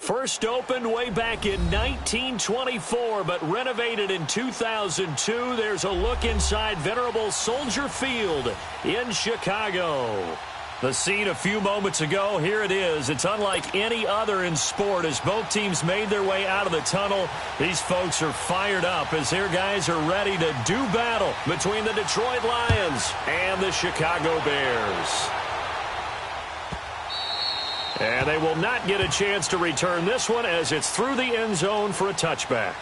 First opened way back in 1924, but renovated in 2002. There's a look inside venerable Soldier Field in Chicago. The scene a few moments ago, here it is. It's unlike any other in sport as both teams made their way out of the tunnel. These folks are fired up as their guys are ready to do battle between the Detroit Lions and the Chicago Bears. And they will not get a chance to return this one as it's through the end zone for a touchback.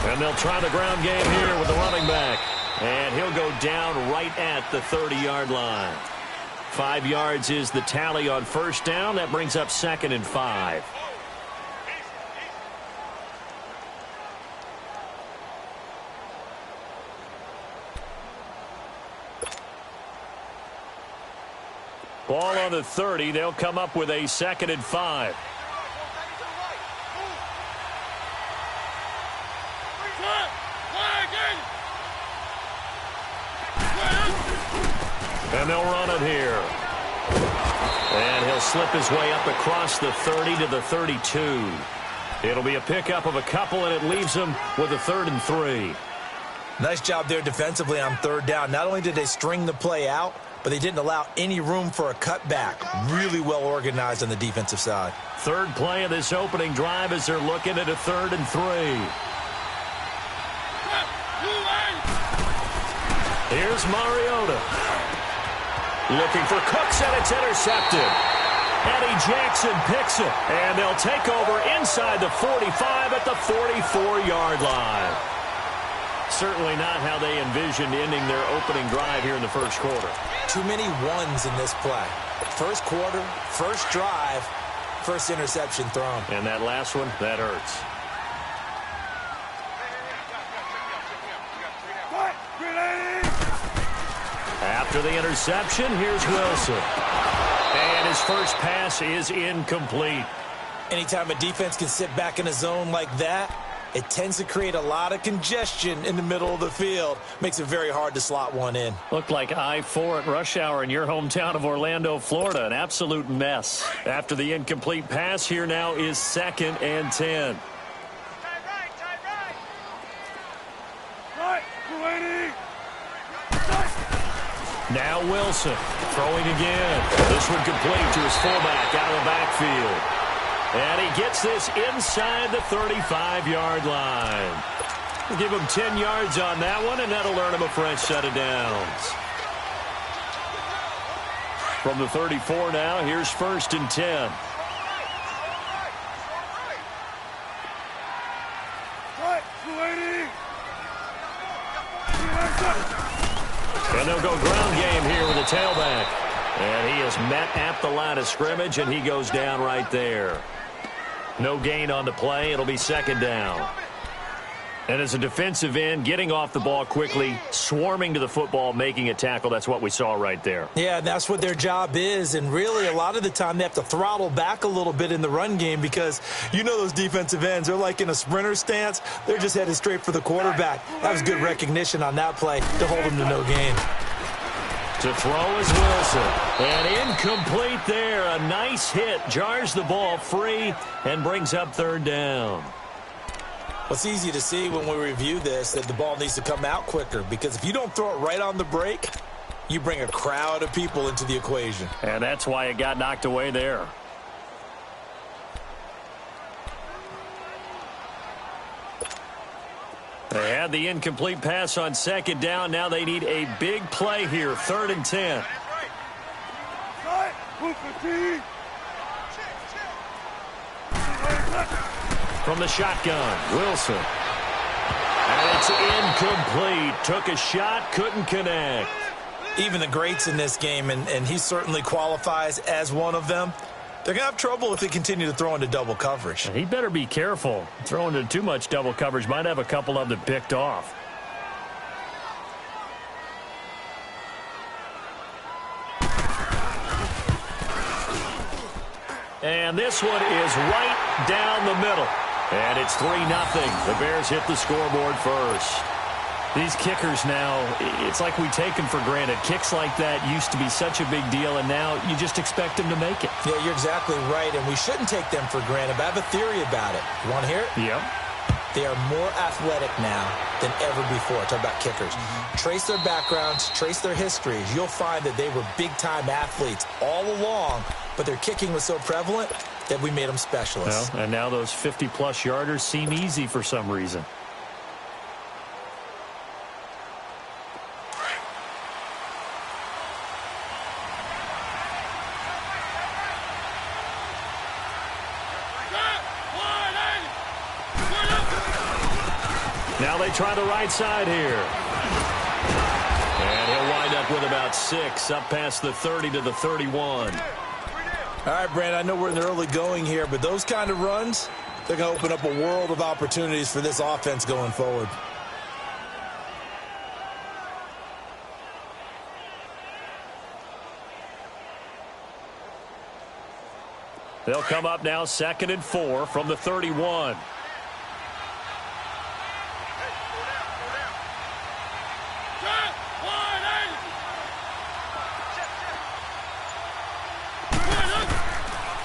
And they'll try the ground game here with the running back. And he'll go down right at the 30-yard line. 5 yards is the tally on first down. That brings up 2nd and 5. Ball on the 30. They'll come up with a 2nd and 5. And they'll run it here. And he'll slip his way up across the 30 to the 32. It'll be a pickup of a couple, and it leaves them with a 3rd and 3. Nice job there defensively on 3rd down. Not only did they string the play out, but they didn't allow any room for a cutback. Really well organized on the defensive side. 3rd play of this opening drive as they're looking at a 3rd and 3. Here's Mariota. Looking for Cooks, and it's intercepted. Eddie Jackson picks it, and they'll take over inside the 45 at the 44-yard line. Certainly not how they envisioned ending their opening drive here in the first quarter. Too many ones in this play. First quarter, first drive, first interception thrown. And that last one, that hurts. After the interception, here's Wilson. And his first pass is incomplete. Anytime a defense can sit back in a zone like that, it tends to create a lot of congestion in the middle of the field. Makes it very hard to slot one in. Looked like I-4 at rush hour in your hometown of Orlando, Florida. An absolute mess. After the incomplete pass, here now is 2nd and 10. Now Wilson throwing again. This one complete to his fullback out of the backfield. And he gets this inside the 35-yard line. We'll give him 10 yards on that one, and that'll earn him a fresh set of downs. From the 34 now, here's 1st and 10. And they'll go ground game here with the tailback. And he is met at the line of scrimmage, and he goes down right there. No gain on the play. It'll be 2nd down. And as a defensive end, getting off the ball quickly, swarming to the football, making a tackle, that's what we saw right there. Yeah, that's what their job is. And really, a lot of the time, they have to throttle back a little bit in the run game because you know those defensive ends, they're like in a sprinter stance. They're just headed straight for the quarterback. That was good recognition on that play to hold him to no gain. To throw is Wilson. And incomplete there. A nice hit. Jars the ball free and brings up 3rd down. Well, it's easy to see when we review this that the ball needs to come out quicker because if you don't throw it right on the break, you bring a crowd of people into the equation. And that's why it got knocked away there. They had the incomplete pass on 2nd down. Now they need a big play here. 3rd and 10. From the shotgun, Wilson. And it's incomplete. Took a shot, couldn't connect. Even the greats in this game, and he certainly qualifies as one of them, They're going to have trouble if they continue to throw into double coverage. He better be careful. Throwing into too much double coverage might have a couple of them picked off. And this one is right down the middle. And it's 3-0. The Bears hit the scoreboard first. These kickers now, it's like we take them for granted. Kicks like that used to be such a big deal, and now you just expect them to make it. Yeah, you're exactly right, and we shouldn't take them for granted. But I have a theory about it. You want to hear it? Yep. They are more athletic now than ever before. Talk about kickers. Trace their backgrounds, trace their histories. You'll find that they were big-time athletes all along, but their kicking was so prevalent that we made them specialists. Well, and now those 50-plus yarders seem easy for some reason. Now they try the right side here. And he'll wind up with about 6, up past the 30 to the 31. All right, Brandon, I know we're in the early going here, but those kind of runs, they're going to open up a world of opportunities for this offense going forward. They'll come up now 2nd and 4 from the 31.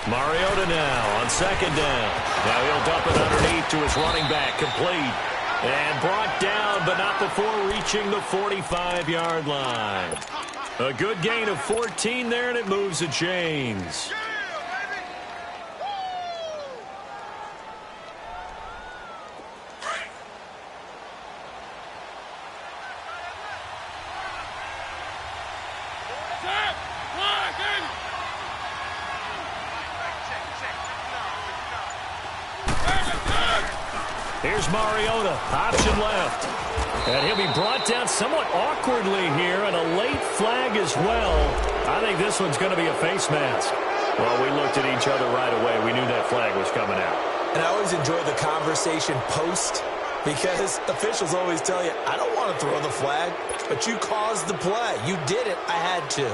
Mariota now on 2nd down. Now he'll dump it underneath to his running back, complete. And brought down, but not before reaching the 45-yard line. A good gain of 14 there, and it moves the chains. Here's Mariota, option left. And he'll be brought down somewhat awkwardly here, and a late flag as well. I think this one's going to be a face mask. Well, we looked at each other right away. We knew that flag was coming out. And I always enjoy the conversation post, because officials always tell you, I don't want to throw the flag, but you caused the play. You did it. I had to.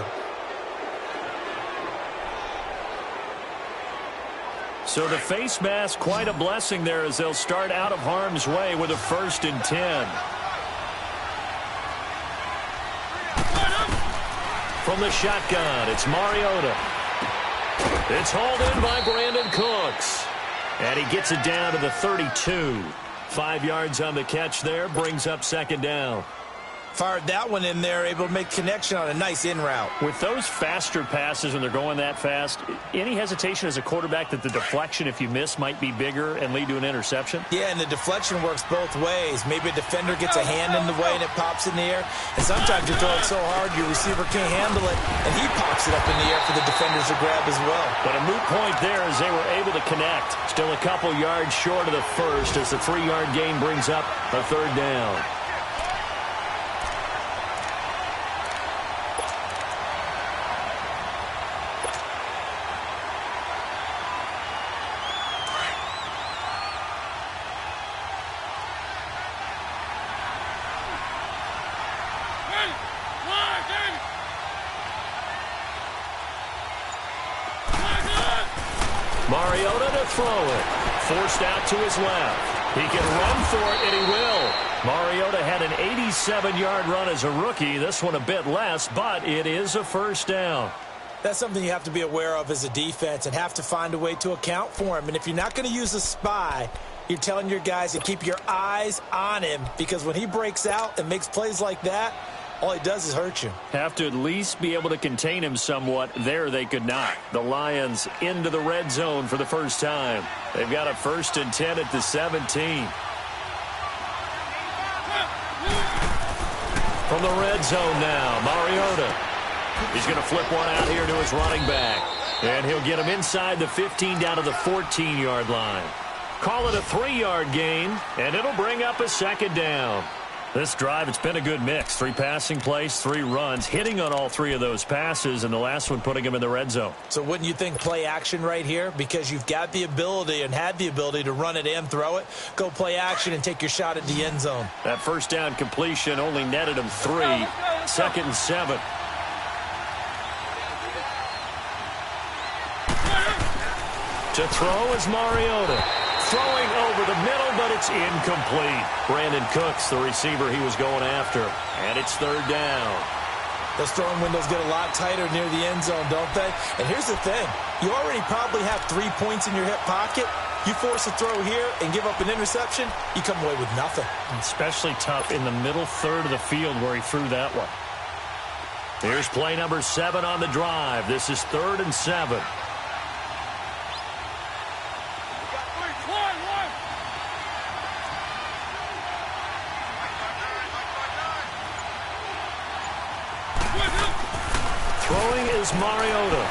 So the face mask, quite a blessing there as they'll start out of harm's way with a 1st and 10. From the shotgun, it's Mariota. It's hauled in by Brandon Cooks. And he gets it down to the 32. 5 yards on the catch there, brings up 2nd down. Fired that one in there, able to make connection on a nice in route. With those faster passes when they're going that fast, any hesitation as a quarterback that the deflection, if you miss, might be bigger and lead to an interception? Yeah, and the deflection works both ways. Maybe a defender gets a hand in the way and it pops in the air. And sometimes you throw it so hard your receiver can't handle it, and he pops it up in the air for the defenders to grab as well. But a moot point there as they were able to connect. Still a couple yards short of the first as the 3-yard gain brings up a 3rd down. Mariota to throw it. Forced out to his left. He can run for it, and he will. Mariota had an 87-yard run as a rookie. This one a bit less, but it is a 1st down. That's something you have to be aware of as a defense and have to find a way to account for him. And if you're not going to use a spy, you're telling your guys to keep your eyes on him, because when he breaks out and makes plays like that, all he does is hurt you. Have to at least be able to contain him somewhat. There they could not. The Lions into the red zone for the first time. They've got a 1st and 10 at the 17. From the red zone now, Mariota. He's going to flip one out here to his running back. And he'll get him inside the 15 down to the 14-yard line. Call it a 3-yard gain, and it'll bring up a 2nd down. This drive, it's been a good mix. 3 passing plays, 3 runs, hitting on all 3 of those passes, and the last one putting him in the red zone. So wouldn't you think play action right here? Because you've got the ability and had the ability to run it and throw it. Go play action and take your shot at the end zone. That first down completion only netted him 3. 2nd and 7. To throw is Mariota. Throwing over the middle, but it's incomplete. Brandon Cooks, the receiver he was going after. And it's 3rd down. Those throwing windows get a lot tighter near the end zone, don't they? And here's the thing. You already probably have 3 points in your hip pocket. You force a throw here and give up an interception, you come away with nothing. Especially tough in the middle third of the field where he threw that one. Here's play number 7 on the drive. This is 3rd and 7. Throwing is Mariota.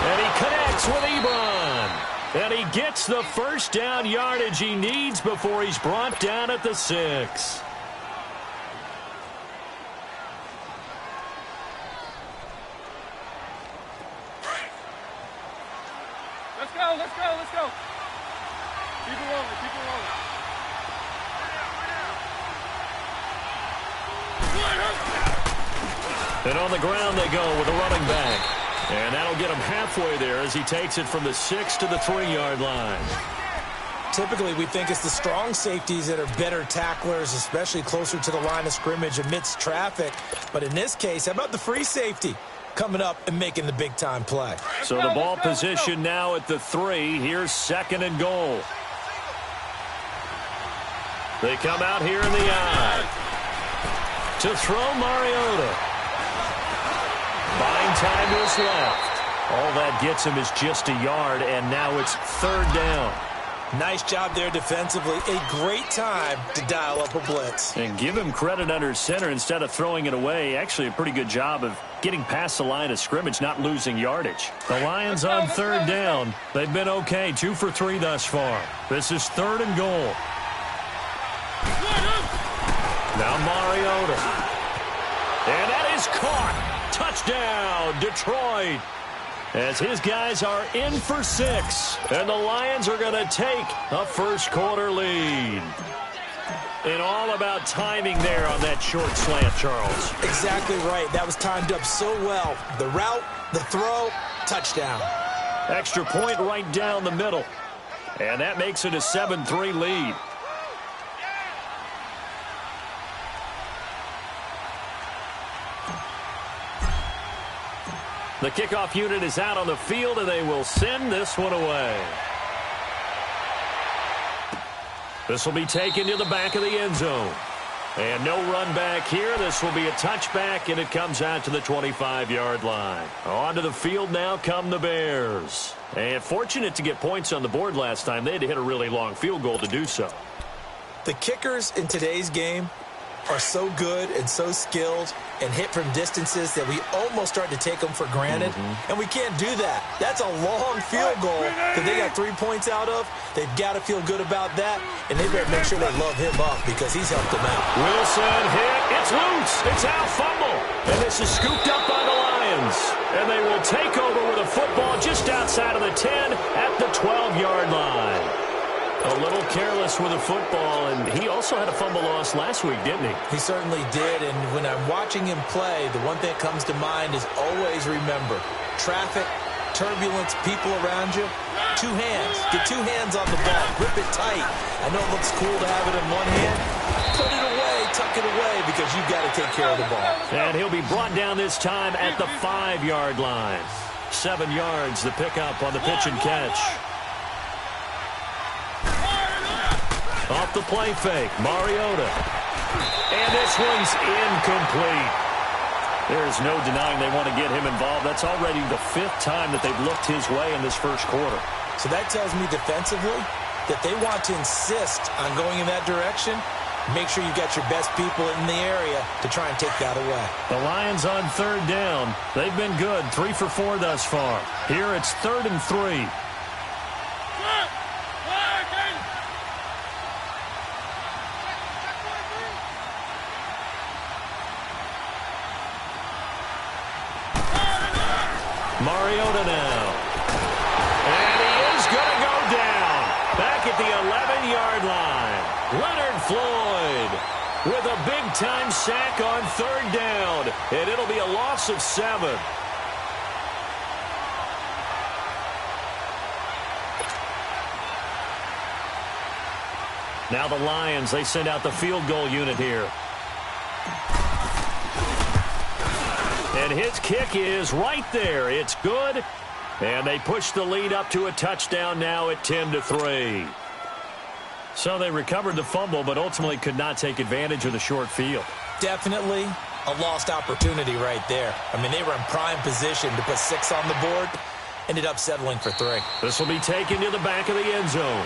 And he connects with Ebron. And he gets the first down yardage he needs before he's brought down at the 6. Let's go, let's go, let's go. Keep it rolling, keep it rolling. And on the ground they go with a running back. And that'll get him halfway there as he takes it from the 6 to the 3-yard line. Typically, we think it's the strong safeties that are better tacklers, especially closer to the line of scrimmage amidst traffic. But in this case, how about the free safety coming up and making the big-time play? So the ball position now at the 3. Here's 2nd and goal. They come out here in the eye. To throw Mariota. Buying time to his left. All that gets him is just a yard, and now it's 3rd down. Nice job there defensively. A great time to dial up a blitz. And give him credit under center instead of throwing it away. Actually, a pretty good job of getting past the line of scrimmage, not losing yardage. The Lions on 3rd down. They've been okay, 2 for 3 thus far. This is 3rd and goal. Now Mariota. And that is caught. Touchdown, Detroit. As his guys are in for 6. And the Lions are going to take a first-quarter lead. And all about timing there on that short slant, Charles. Exactly right. That was timed up so well. The route, the throw, touchdown. Extra point right down the middle. And that makes it a 7-3 lead. The kickoff unit is out on the field, and they will send this one away. This will be taken to the back of the end zone. And no run back here. This will be a touchback, and it comes out to the 25-yard line. Onto the field now come the Bears. And fortunate to get points on the board last time. They had to hit a really long field goal to do so. The kickers in today's game are so good and so skilled and hit from distances that we almost start to take them for granted. And we can't do that. That's a long field goal that they got 3 points out of. They've got to feel good about that, and they better make sure they love him up because he's helped them out. Wilson hit. It's loose. It's out, fumble. And this is scooped up by the Lions. And they will take over with a football just outside of the 10 at the 12-yard line. A little careless with the football, and he also had a fumble loss last week, didn't he? He certainly did, and when I'm watching him play, the one thing that comes to mind is always remember, traffic, turbulence, people around you, 2 hands. Get 2 hands on the ball. Grip it tight. I know it looks cool to have it in one hand. Put it away, tuck it away, because you've got to take care of the ball. And he'll be brought down this time at the 5-yard line. 7 yards, the pickup on the pitch and catch. Off the play fake, Mariota. And this one's incomplete. There's no denying they want to get him involved. That's already the 5th time that they've looked his way in this first quarter. So that tells me defensively that they want to insist on going in that direction. Make sure you got your best people in the area to try and take that away. The Lions on 3rd down. They've been good, 3 for 4 thus far. Here it's 3rd and 3. Mariota now. And he is going to go down. Back at the 11-yard line. Leonard Floyd with a big-time sack on 3rd down. And it'll be a loss of 7. Now the Lions, they send out the field goal unit here. And his kick is right there. It's good. And they push the lead up to a touchdown now at 10-3. So they recovered the fumble, but ultimately could not take advantage of the short field. Definitely a lost opportunity right there. I mean, they were in prime position to put 6 on the board. Ended up settling for 3. This will be taken to the back of the end zone.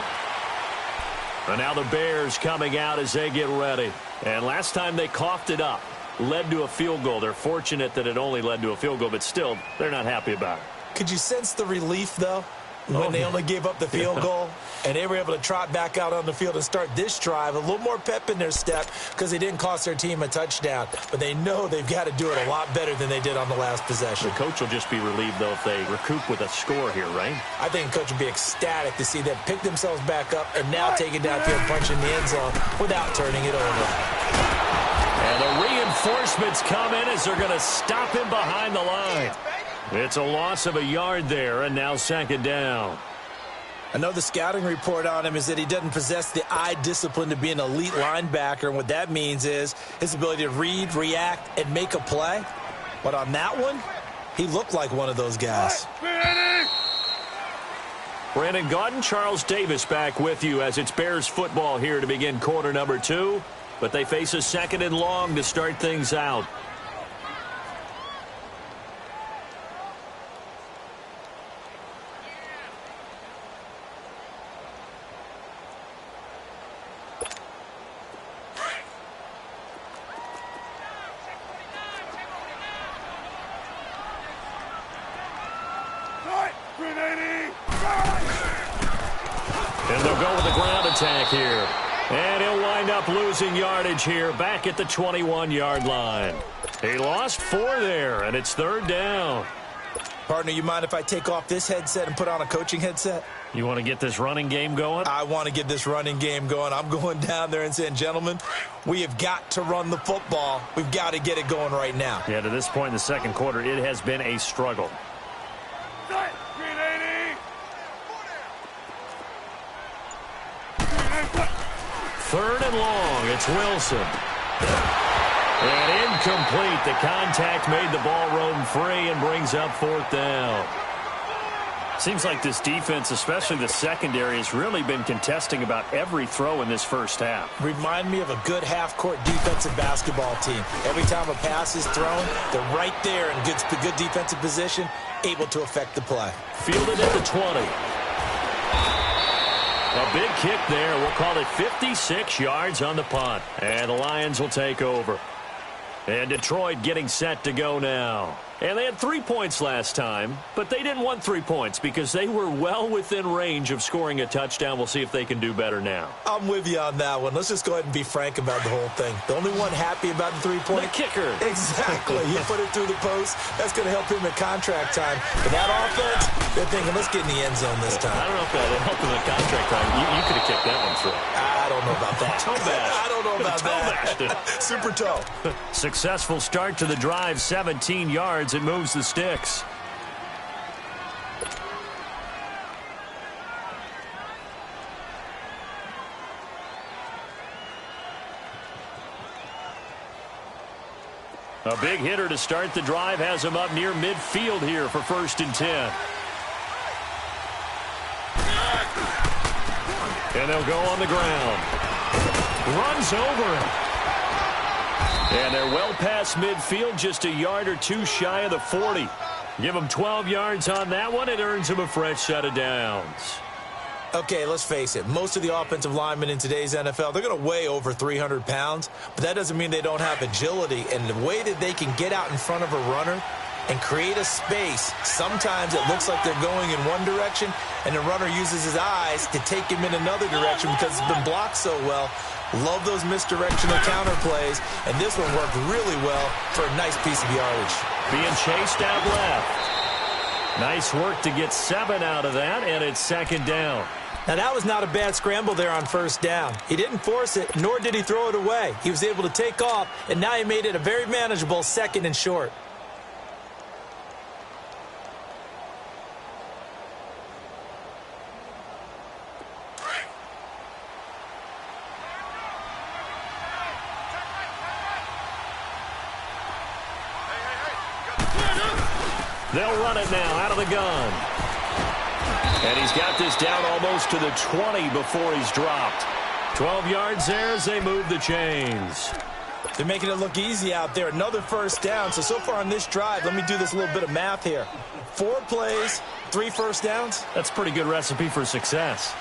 And now the Bears coming out as they get ready. And last time they coughed it up, led to a field goal. They're fortunate that it only led to a field goal, but still, they're not happy about it. Could you sense the relief, though, when they only gave up the field goal? And they were able to trot back out on the field and start this drive. A little more pep in their step because they didn't cost their team a touchdown. But they know they've got to do it a lot better than they did on the last possession. The coach will just be relieved, though, if they recoup with a score here, right? I think the coach will be ecstatic to see them pick themselves back up and now take it downfield, punch in the end zone without turning it over. And the reinforcements come in as they're going to stop him behind the line. It's a loss of a yard there, and now 2nd down. I know the scouting report on him is that he doesn't possess the eye discipline to be an elite linebacker, and what that means is his ability to read, react, and make a play. But on that one, he looked like one of those guys. Brandon Gaudin, Charles Davis back with you as it's Bears football here to begin quarter number 2. But they face a 2nd and long to start things out. And they'll go with the ground attack here. And he'll wind up losing yardage here back at the 21-yard line. He lost 4 there, and it's 3rd down. Partner, you mind if I take off this headset and put on a coaching headset? You want to get this running game going? I want to get this running game going. I'm going down there and saying, gentlemen, we have got to run the football. We've got to get it going right now. Yeah, to this point in the 2nd quarter, it has been a struggle. 3rd and long. It's Wilson. And incomplete. The contact made the ball roam free and brings up 4th down. Seems like this defense, especially the secondary, has really been contesting about every throw in this first half. Remind me of a good half-court defensive basketball team. Every time a pass is thrown, they're right there in good defensive position, able to affect the play. Fielded at the 20. A big kick there. We'll call it 56 yards on the punt. And the Lions will take over. And Detroit getting set to go now. And they had 3 points last time, but they didn't want 3 points because they were well within range of scoring a touchdown. We'll see if they can do better now. I'm with you on that one. Let's just go ahead and be frank about the whole thing. The only one happy about the 3-point? The kicker. Exactly. He put it through the post. That's going to help him at contract time. But that offense, they're thinking, let's get in the end zone this time. I don't know if that helped him at contract time. You could have kicked that one through. I don't know about that. Toe bash. I don't know about that. Super toe. Successful start to the drive, 17 yards. It moves the sticks. A big hitter to start the drive has him up near midfield here for 1st and 10. And they'll go on the ground. Runs over him. And they're well past midfield, just a yard or 2 shy of the 40. Give them 12 yards on that one. It earns them a fresh set of downs. Okay, let's face it. Most of the offensive linemen in today's NFL, they're going to weigh over 300 pounds, but that doesn't mean they don't have agility. And the way that they can get out in front of a runner and create a space, sometimes it looks like they're going in one direction, and the runner uses his eyes to take him in another direction because it's been blocked so well. Love those misdirectional counter plays, and this one worked really well for a nice piece of yardage. Being chased out left. Nice work to get 7 out of that, and it's second down. Now, that was not a bad scramble there on first down. He didn't force it, nor did he throw it away. He was able to take off, and now he made it a very manageable 2nd and short. They'll run it now out of the gun. And he's got this down almost to the 20 before he's dropped. 12 yards there as they move the chains. They're making it look easy out there. Another first down. So far on this drive, let me do this little bit of math here. 4 plays, 3 first downs. That's a pretty good recipe for success.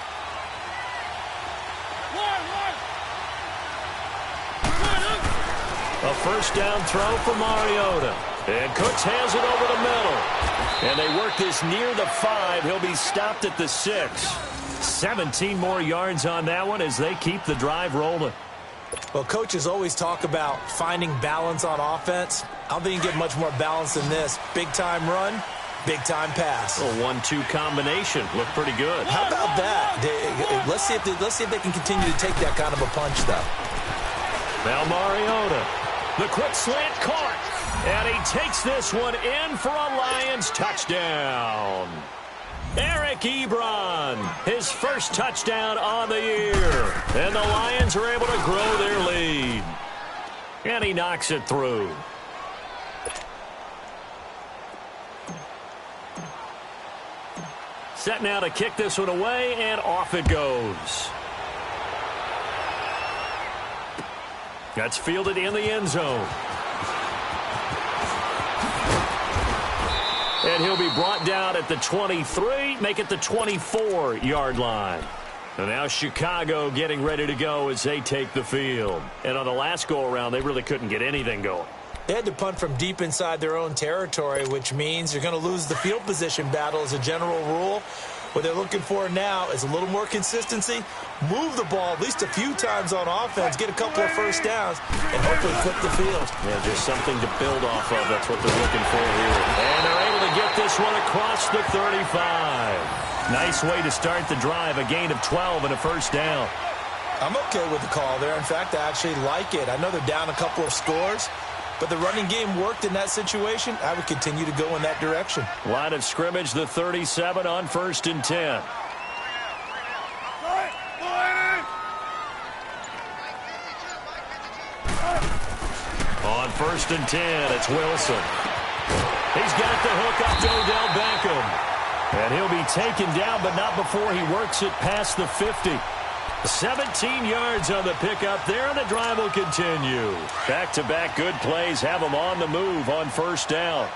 A first down throw for Mariota. And Cooks has it over the middle. And they work this near the 5. He'll be stopped at the 6. 17 more yards on that one as they keep the drive rolling. Well, coaches always talk about finding balance on offense. I don't think you can get much more balance than this. Big-time run, big-time pass. A 1-2 combination. Looked pretty good. How about that? Let's see if they can continue to take that kind of a punch, though. Now Mariota. The quick slant caught. And he takes this one in for a Lions touchdown. Eric Ebron, his first touchdown on the year. And the Lions are able to grow their lead. And he knocks it through. Set now to kick this one away, and off it goes. That's fielded in the end zone. And he'll be brought down at the 23, make it the 24-yard line. And now Chicago getting ready to go as they take the field. And on the last go-around, they really couldn't get anything going. They had to punt from deep inside their own territory, which means you're going to lose the field position battle as a general rule. What they're looking for now is a little more consistency, move the ball at least a few times on offense, get a couple of first downs, and hopefully flip the field. Yeah, just something to build off of. That's what they're looking for here. And they're able to get this one across the 35. Nice way to start the drive, a gain of 12 and a first down. I'm okay with the call there. In fact, I actually like it. I know they're down a couple of scores, but the running game worked in that situation. I would continue to go in that direction. Line of scrimmage, the 37 on 1st and 10. On 1st and 10, it's Wilson. He's got the hook up to Odell Beckham. And he'll be taken down, but not before he works it past the 50. 17 yards on the pickup there, and the drive will continue. Back-to-back good plays have them on the move on first down.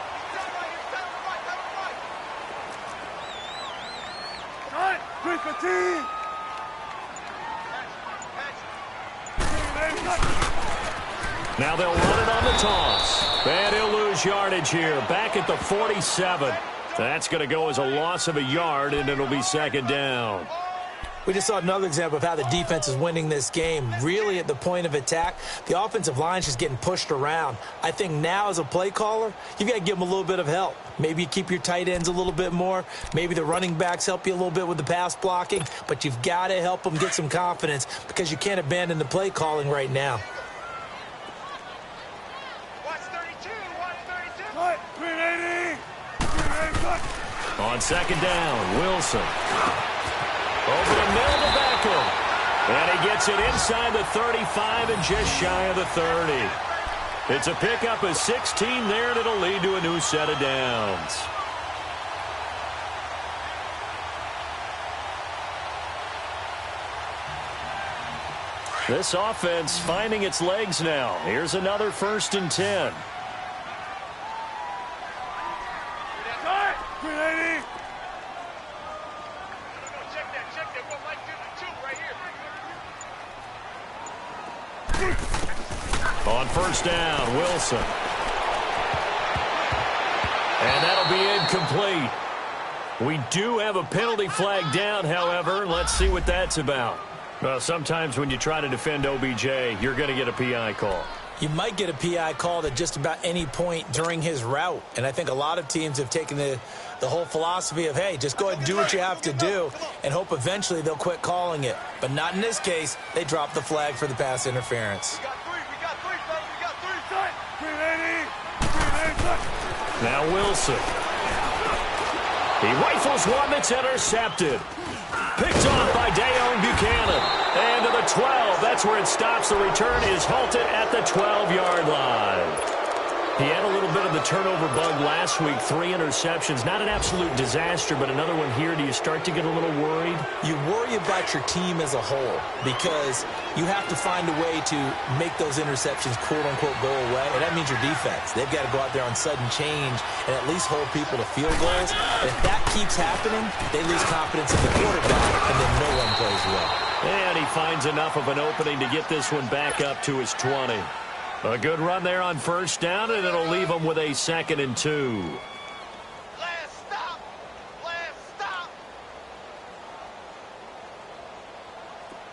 Now they'll run it on the toss. And he'll lose yardage here, back at the 47. That's going to go as a loss of a yard, and it'll be second down. We just saw another example of how the defense is winning this game. Really at the point of attack, the offensive line's just getting pushed around. I think now as a play caller, you've got to give them a little bit of help. Maybe you keep your tight ends a little bit more. Maybe the running backs help you a little bit with the pass blocking. But you've got to help them get some confidence because you can't abandon the play calling right now. On second down, Wilson. Over the middle to Beckham. And he gets it inside the 35 and just shy of the 30. It's a pickup of 16 there, and it'll lead to a new set of downs. This offense finding its legs now. Here's another 1st and 10. On first down, Wilson. And that'll be incomplete. We do have a penalty flag down, however. Let's see what that's about. Well, sometimes when you try to defend OBJ, you're going to get a PI call. You might get a PI called at just about any point during his route. And I think a lot of teams have taken the whole philosophy of, hey, just go ahead and do what you have to do and hope eventually they'll quit calling it. But not in this case. They dropped the flag for the pass interference. We got three, fellas. We got three. 380. Now Wilson. He rifles one that's intercepted. Picked off by Dayon Buchanan. And to the 12. That's where it stops. The return is halted at the 12-yard line. He had a little bit of the turnover bug last week. 3 interceptions. Not an absolute disaster, but another one here. Do you start to get a little worried? You worry about your team as a whole because you have to find a way to make those interceptions, quote-unquote, go away. And that means your defense. They've got to go out there on sudden change and at least hold people to field goals. And if that keeps happening, they lose confidence in the quarterback, and then no one plays well. And he finds enough of an opening to get this one back up to his 20. A good run there on first down, and it'll leave him with a 2nd and 2. Last stop.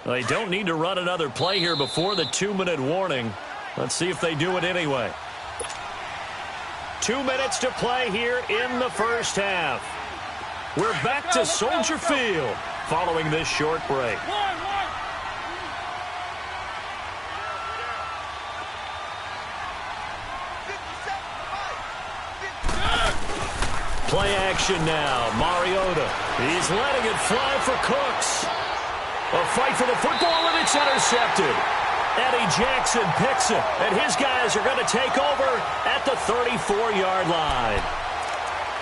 They don't need to run another play here before the 2-minute warning. Let's see if they do it anyway. 2 minutes to play here in the first half. We're back to Soldier Field following this short break. Play action now. Mariota. He's letting it fly for Cooks. A fight for the football, and it's intercepted. Eddie Jackson picks it, and his guys are going to take over at the 34-yard line.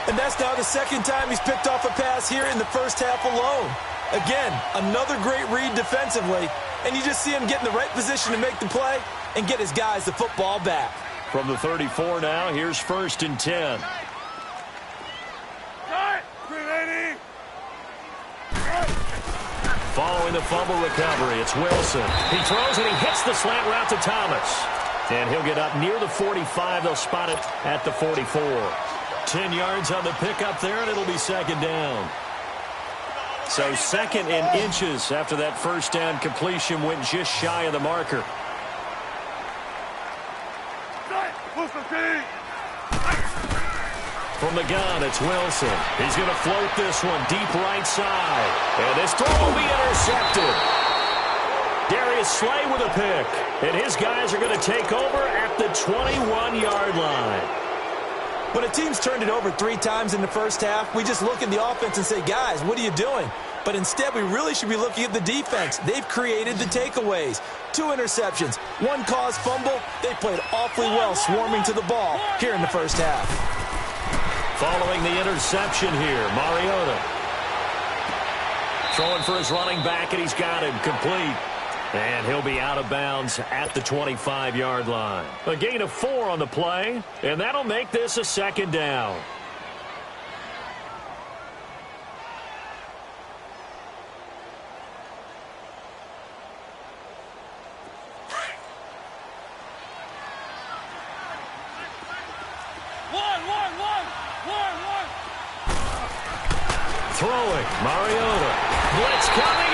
And that's now the second time he's picked off a pass here in the first half alone. Again, another great read defensively, and you just see him get in the right position to make the play and get his guys the football back. From the 34 now, here's 1st and 10. Following the fumble recovery, it's Wilson. He throws and he hits the slant route to Thomas. And he'll get up near the 45. They'll spot it at the 44. 10 yards on the pickup there, and it'll be 2nd down. So 2nd and inches after that first down completion went just shy of the marker. From the gun, it's Wilson. He's going to float this one deep right side. And this throw will be intercepted. Darius Slay with a pick. And his guys are going to take over at the 21-yard line. When a team's turned it over 3 times in the first half, we just look at the offense and say, guys, what are you doing? But instead, we really should be looking at the defense. They've created the takeaways. 2 interceptions, 1 caused fumble. They played awfully well swarming to the ball here in the first half. Following the interception here, Mariota. Throwing for his running back, and he's got him complete. And he'll be out of bounds at the 25-yard line. A gain of 4 on the play, and that'll make this a 2nd down. Throwing, Mariota. Blitz coming,